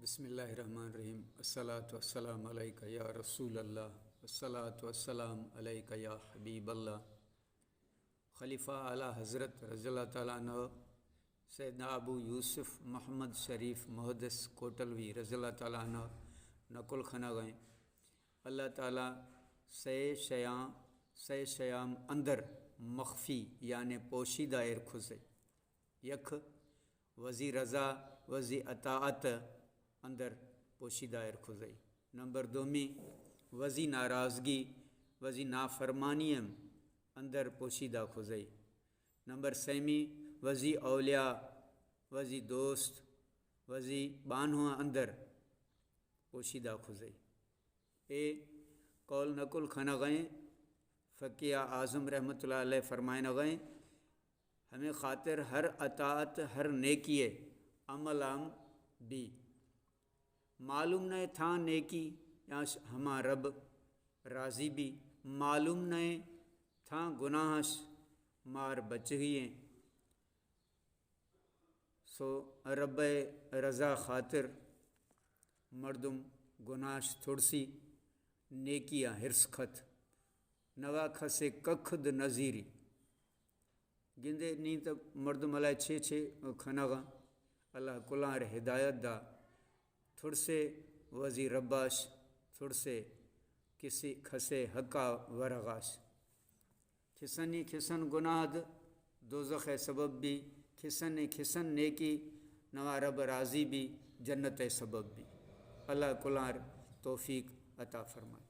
بسم اللہ الرحمن الرحیم الصلاۃ والسلام علیک یا رسول اللہ الصلاۃ والسلام علیک یا حبیب اللہ۔ خلیفہ اعلیٰ حضرت رضی اللہ تعالیٰ عنہ سیدنا ابو یوسف محمد شریف محدث کوٹلوی رضی اللہ تعالیٰ عنہ نقل کھنا گئیں اللہ تعالیٰ سے شیام اندر مخفی یعنی پوشیدہ کھزے یک وزی رضا وزی اطاعت اندر پوشیدہ کھزئی۔ نمبر دومی وزی ناراضگی وزی نافرمانیم اندر پوشیدہ کھزئی۔ نمبر سیمی وزی اولیاء وزی دوست وزی بانہواں اندر پوشیدہ کھزئی۔ اے قول نقل کھنا گئیں فقیہ اعظم رحمۃ اللہ علیہ فرمائنا گئیں ہمیں خاطر ہر اطاعت ہر نیکیے عمل عام بھی معلوم نہ تھا نیکی یا ہما رب راضی بھی معلوم نہ تھا گناہش مار بچ گئیں سو رب رضا خاطر مردم گناہش تھوڑسی نیکیاں ہرس کھت نوا کھسے ککھد نظیری گندے نہیں تو مردم علیہ چھے کھنا گا اللہ کلار ہدایت دا تھوڑ سے وزی رباش تھوڑ سے کسی کھسے حقا ورغاش کھسنی کھسن گناہ دوزخ سبب بھی کھسن نیکی نوا رب راضی بھی جنت سبب بھی اللہ کلار توفیق عطا فرمائے۔